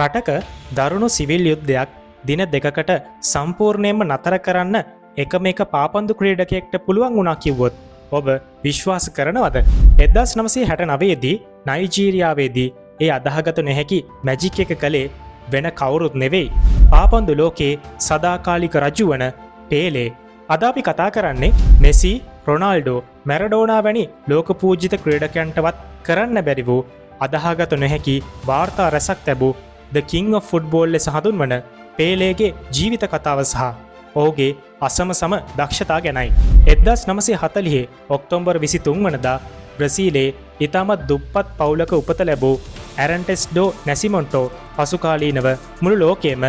රටක දරුණු සිවිල් යුද්ධයක් දින දෙකකට සම්පූර්ණයෙන්ම නතර කරන්න එකම එක පාපන්දු ක්‍රීඩකයෙක්ට පුළුවන් වුණා කිව්වොත් ඔබ විශ්වාස කරනවද? 1969 දී නයිජීරියාවේදී ඒ අදාහගත නොහැකි මැජික් එක කළේ වෙන කවුරුත් නෙවෙයි. පාපන්දු ලෝකේ සදාකාලික රජු වන පේලේ. අද අපි කතා කරන්නේ මෙසි, රොනාල්ඩෝ, මැරඩෝනා වැනි ලෝක පූජිත ක්‍රීඩකයන්ටවත් කරන්න බැරි වූ අදාහගත නොහැකි වාර්තා රැසක් ලැබූ The King of Football ලෙස හඳුන්වන පේලේගේ ජීවිත කතාව සහ ඔහුගේ අසමසම දක්ෂතා ගැනයි. 1940 ඔක්තෝබර් 23 වනදා බ්‍රසීලයේ ඉතාමත් දුප්පත් පවුලක උපත ලැබූ ඇරන්ටෙස්ඩෝ නැසිමොන්ටෝ පසුකාලීනව මුළු ලෝකයේම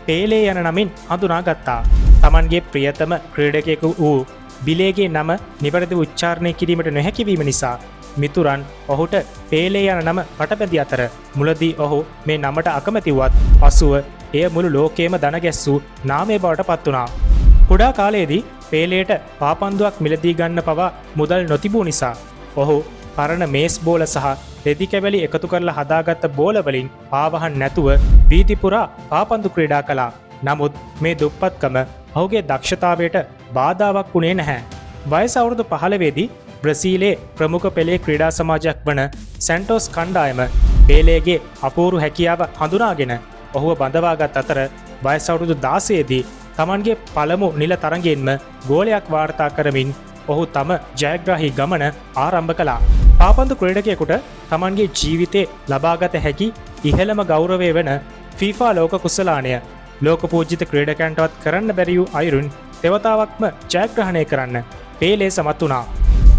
පේලේ යන නමින් හඳුනාගත්තා. තමන්ගේ ප්‍රියතම ක්‍රීඩකයෙකු වූ බිලේගේ නම නිවැරදිව උච්චාරණය කිරීමට නොහැකිවීම නිසා මිතුරන් ඔහුට පේලේ යන නම පටබැඳි අතර මුලදී ඔහු මේ නමට අකමැතිවත් පසුව එය මුළු ලෝකයේම දනගැස්සූ නාමය බවට පත් වුණා. කුඩා කාලයේදී පේලේට පාපන්දුවක් මිලදී ගන්න පවා මුදල් නොතිබූ නිසා ඔහු පරණ මේස් බෝල සහ රෙදි කැබලි එකතු කරලා හදාගත්ත බෝලවලින් පාවහන් නැතුව වීදි පුරා පාපන්දු ක්‍රීඩා කළා. නමුත් මේ දුප්පත්කම ඔහුගේ දක්ෂතාවයට බාධාවක් වුණේ නැහැ. වයස අවුරුදු 15 බ්‍රසීලයේ ප්‍රමුඛ පෙළේ ක්‍රීඩා සමාජයක් වන සැන්ටෝස් කණ්ඩායම පේලේගේ අපූරු හැකියාව හඳුනාගෙන ඔහුව බඳවාගත් අතර වයස අවුරුදු 16 තමන්ගේ පළමු නිල තරඟයෙන්ම ගෝලයක් වාර්තා කරමින් ඔහු තම ජයග්‍රාහී ගමන ආරම්භ කළා. පාපන්දු ක්‍රීඩකයෙකුට තමන්ගේ ජීවිතේ ලබාගත හැකි ඉහළම ගෞරවය වන FIFA ලෝක කුසලානය ලෝක පූජිත ක්‍රීඩකයන්ටවත් කරන්න බැරි වූ අයුරින් දෙවතාවක්ම ජයග්‍රහණය කරන්න පේලේ සමත් වුණා.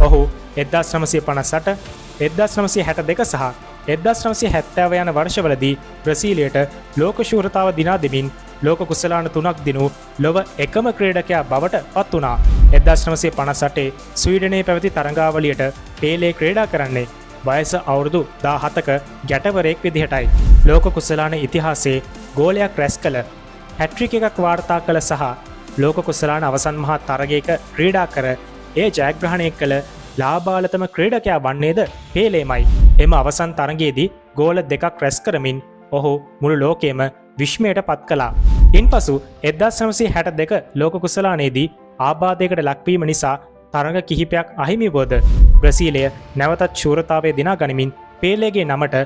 ඔහු 1958, 1962 සහ 1970 යන වර්ෂවලදී බ්‍රසීලයට ලෝක ශූරතාව දිනා දෙමින් ලෝක කුසලාන 3ක් දිනූ ලොව එකම ක්‍රීඩකයා බවට පත් වුණා. 1958 ස්වීඩනයේ පැවති තරඟාවලියට පේලේ ක්‍රීඩා කරන්නේ වයස අවුරුදු 17ක ගැටවරයෙක් විදිහටයි. ලෝක කුසලාන ඉතිහාසයේ ගෝලයක් රැස් කළ හැට්‍රික් එකක් වාර්තා කළ සහ ලෝක කුසලාන අවසන් මහා තරගයක ක්‍රීඩා කර ඒ ජයග්‍රහණය කළ ලාබාලතම ක්‍රීඩකයා වන්නේද පේලේමයි. එම අවසන් තරගයේදී ගෝල 2ක් රැස් කරමින් ඔහු මුළු ලෝකයේම විශ්මයට පත් කළා. ඉන්පසු 1962 ලෝක කුසලානයේදී ආබාධයකට ලක්වීම නිසා තරඟ කිහිපයක් අහිමි වුවද බ්‍රසීලය නැවතත් ශූරතාවය දිනා ගනිමින් පේලේගේ නමට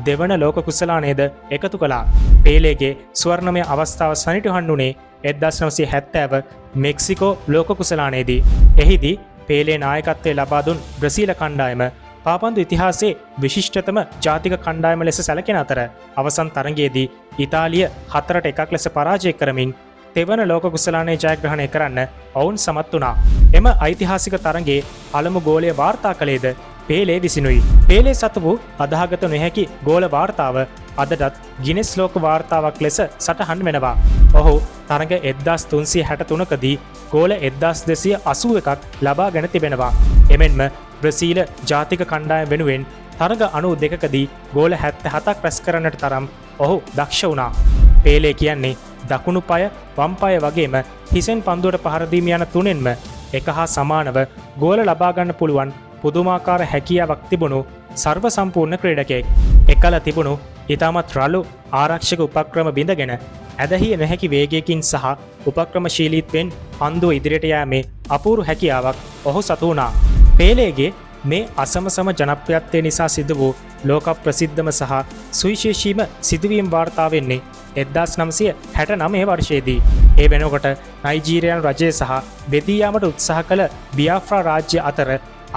දෙවන ලෝක කුසලානයද එකතු කළා. පේලේගේ ස්වර්ණමය අවස්ථාව සනිටුහන් වුණේ 1970 මෙක්සිකෝ ලෝක කුසලානයේදී. එහිදී පේලේ නායකත්වය ලබා දුන් බ්‍රසීල කණ්ඩායම පාපන්දු ඉතිහාසයේ විශිෂ්ටතම ජාතික කණ්ඩායම ලෙස සැලකෙන අතර අවසන් තරඟයේදී ඉතාලිය 4-1 ලෙස පරාජය කරමින් තෙවන ලෝක කුසලානය ජයග්‍රහණය කරන්න ඔවුන් සමත් වුණා. එම ඓතිහාසික තරඟයේ පළමු ගෝලය වාර්තා කළේද පේලේ විසිනුයි. පේලේ සතු වූ අදාහගත නොහැකි ගෝල වාර්තාව අදටත් ගිනෙස් ලෝක වාර්තාවක් ලෙස සටහන් වෙනවා. ඔහු තරඟ 1363කදී ගෝල 1281ක් ලබාගෙන තිබෙනවා. එමෙන්ම බ්‍රසීල ජාතික කණ්ඩායම වෙනුවෙන් තරඟ 92කදී ගෝල 77ක් රැස් කරන්නට තරම් ඔහු දක්ෂ වුණා. පේලේ කියන්නේ දකුණු පය වම් පය වගේම හිසෙන් පන්දුවට පහර දීම යන තුනෙන්ම එක හා සමානව ගෝල ලබා ගන්න පුළුවන් පුදුමාකාර හැකියාවක් තිබුණු සර්ව සම්පූර්ණ ක්‍රීඩකයෙක්. එකල තිබුණු ඉතාමත් රළු ආරක්ෂක උපක්‍රම බිඳගෙන ඇදහිය නොහැකි වේගයකින් සහ උපක්‍රමශීලීත්වයෙන් පන්දුව ඉදිරියට යෑමේ අපූරු හැකියාවක් ඔහු සතු වුණා. පේලේගේ මේ අසමසම ජනප්‍රියත්වය නිසා සිදු වූ ලෝක ප්‍රසිද්ධම සහ සුවිශේෂීම සිදුවීම් වාර්තා වෙන්නේ 1969 වර්ෂයේදී. ඒ වෙනකොට නයිජීරියානු රජය සහ බෙදී යාමට උත්සාහ කළ බියාෆ්‍රා රාජ්‍ය අතර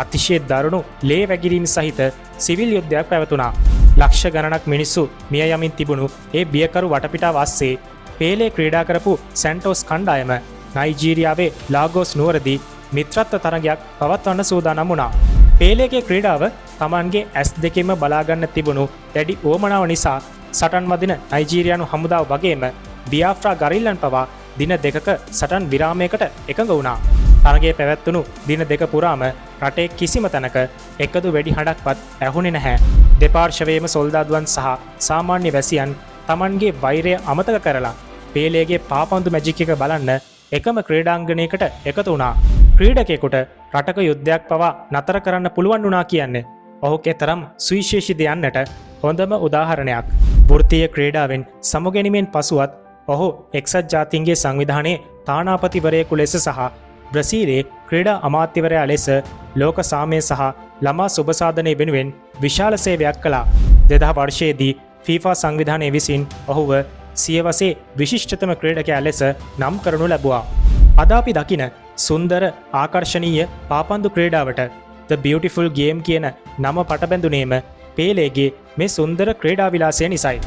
අතිශය දරුණු ලේ වැගිරීම සහිත සිවිල් යුද්ධයක් පැවතුණා. ලක්ෂ ගණනක් මිනිස්සු මිය යමින් තිබුණු ඒ බියකරු වටපිටාව අස්සේ පේලේ ක්‍රීඩා කරපු සැන්ටෝස් කණ්ඩායම නයිජීරියාවේ ලාගෝස් නුවරදී මිත්‍රත්ව තරගයක් පවත්වන්න සූදානම් වුණා. පේලේගේ ක්‍රීඩාව තමන්ගේ ඇස් දෙකෙන්ම බලාගන්න තිබුණු දැඩි උවමනාව නිසා සටන් වදින නයිජීරියානු හමුදාව වගේම බියාෆ්‍රා ගරිල්ලන් පවා දින 2ක සටන් විරාමයකට එකඟ වුණා. තරගය පැවැත්වුණු දින 2 පුරාම රටේ කිසිම තැනක එකදු වෙඩි හඬක්වත් ඇහුණේ නැහැ. දෙපාර්ශවයේම සොල්දාදුවන් සහ සාමාන්‍ය වැසියන් තමන්ගේ වෛරය අමතක කරලා පේලේගේ පාපන්දු මැජික් එක බලන්න එකම ක්‍රීඩාංගණයකට එකතු වුණා. ක්‍රීඩකයෙකුට රටක යුද්ධයක් පවා නතර කරන්න පුළුවන් වුණා කියන්නේ ඔහු කෙතරම් සුවිශේෂීද යන්නට හොඳම උදාහරණයක්. වෘත්තීය ක්‍රීඩාවෙන් සමුගැනීමෙන් පසුවත් ඔහු එක්සත් ජාතීන්ගේ සංවිධානයේ තානාපතිවරයෙකු ලෙස සහ බ්‍රසීලයේ ක්‍රීඩා අමාත්‍යවරයා ලෙස ලෝක සාමය සහ ළමා සුබසාධනය වෙනුවෙන් විශාල සේවයක් කළා. 2000 වර්ෂයේදී FIFA සංවිධානය විසින් ඔහුව සියවසේ විශිෂ්ටතම ක්‍රීඩකයා ලෙස නම් කරනු ලැබුවා. අද අපි දකින සුන්දර ආකර්ශනීය පාපන්දු ක්‍රීඩාවට The Beautiful Game කියන නම පටබැඳුනේම පේලේගේ මේ සුන්දර ක්‍රීඩා විලාසය නිසයි.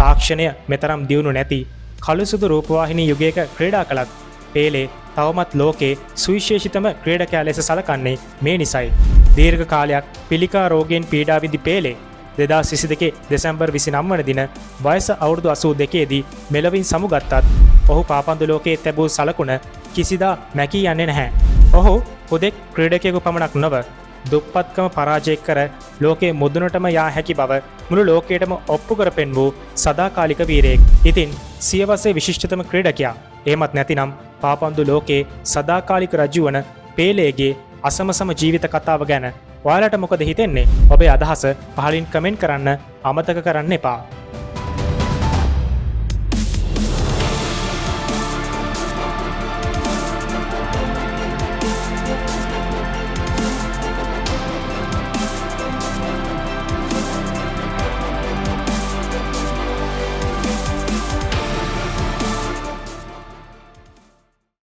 තාක්ෂණය මෙතරම් දියුණු නැති කළුසුදු රූපවාහිනී යුගයක ක්‍රීඩා කළත් පේලේ තවමත් ලෝකේ සුවිශේෂිතම ක්‍රීඩකයා ලෙස සලකන්නේ මේ නිසයි. දීර්ඝ කාලයක් පිළිකා රෝගයෙන් පීඩා විඳි පේලේ 2022 දෙසැම්බර් 29 වන දින වයස අවුරුදු 82දී මෙලොවින් සමුගත්තත් ඔහු පාපන්දු ලෝකයේ තිබූ සලකුණ කිසිදා මැකී යන්නේ නැහැ. ඔහු හුදෙක් ක්‍රීඩකයෙකු පමණක් නොව දුප්පත්කම පරාජය කර ලෝකයේ මුදුනටම යා හැකි බව මුළු ලෝකයටම ඔප්පු කර පෙන්වූ සදාකාලික වීරයෙක්. ඉතින් සියවසේ විශිෂ්ටතම ක්‍රීඩකයා. එහෙමත් නැතිනම් පාපන්දු ලෝකයේ සදාකාලික රජු වන පේලේගේ අසමසම ජීවිත කතාව ගැන ඔයාලට මොකද හිතෙන්නේ? ඔබේ අදහස පහලින් කමෙන්ට් කරන්න අමතක කරන්න එපා.